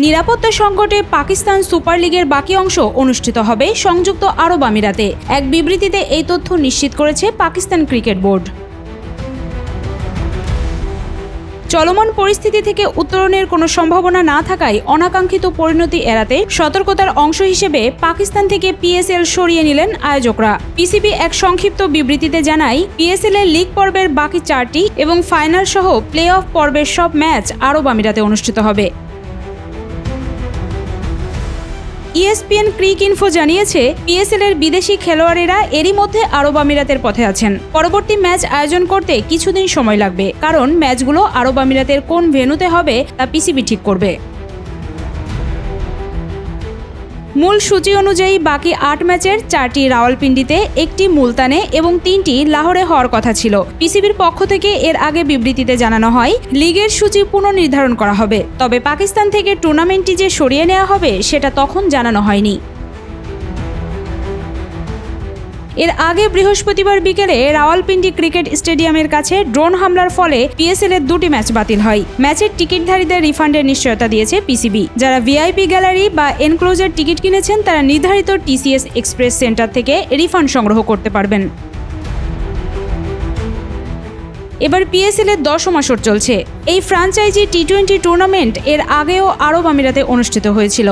নিরাপত্তা সংকটে পাকিস্তান সুপার লিগের বাকি অংশ অনুষ্ঠিত হবে সংযুক্ত আরব আমিরাতে। এক বিবৃতিতে এই তথ্য নিশ্চিত করেছে পাকিস্তান ক্রিকেট বোর্ড। চলমান পরিস্থিতি থেকে উত্তরণের কোনো সম্ভাবনা না থাকায় অনাকাঙ্ক্ষিত পরিণতি এড়াতে সতর্কতার অংশ হিসেবে পাকিস্তান থেকে পিএসএল সরিয়ে নিলেন আয়োজকরা। পিসিবি এক সংক্ষিপ্ত বিবৃতিতে জানায়, পিএসএল এর লিগ পর্বের বাকি 4টি এবং ফাইনাল সহ প্লে অফ পর্বের সব ম্যাচ আরব আমিরাতে অনুষ্ঠিত হবে। ইএসপিএন ক্রিক ইনফো জানিয়েছে, পিএসএল এর বিদেশি খেলোয়াড়েরা এরই মধ্যে আরব আমিরাতের পথে আছেন। পরবর্তী ম্যাচ আয়োজন করতে কিছুদিন সময় লাগবে, কারণ ম্যাচগুলো আরব আমিরাতের কোন ভেন্যুতে হবে তা পিসিবি ঠিক করবে। মূল সূচি অনুযায়ী বাকি 8 ম্যাচের 4টি রাওয়ালপিন্ডিতে, 1টি মুলতানে এবং 3টি লাহোরে হওয়ার কথা ছিল। পিসিবির পক্ষ থেকে এর আগে বিবৃতিতে জানানো হয়, লিগের সূচি পুনর্নির্ধারণ করা হবে, তবে পাকিস্তান থেকে টুর্নামেন্টটি যে সরিয়ে নেওয়া হবে সেটা তখন জানানো হয়নি। এর আগে বৃহস্পতিবার বিকেলে রাওয়ালপিন্ডি ক্রিকেট স্টেডিয়ামের কাছে ড্রোন হামলার ফলে পিএসএল এর 2টি ম্যাচ বাতিল হয়। ম্যাচের টিকিটধারীদের রিফান্ডের নিশ্চয়তা দিয়েছে পিসিবি। যারা ভিআইপি গ্যালারি বা এনক্লোজার টিকিট কিনেছেন তারা নির্ধারিত টিসিএস এক্সপ্রেস সেন্টার থেকে রিফান্ড সংগ্রহ করতে পারবেন। এবার পিএসএল এর 10ম আসর চলছে। এই ফ্র্যাঞ্চাইজি টি-20 টুর্নামেন্ট এর আগেও আরব আমিরাতে অনুষ্ঠিত হয়েছিল।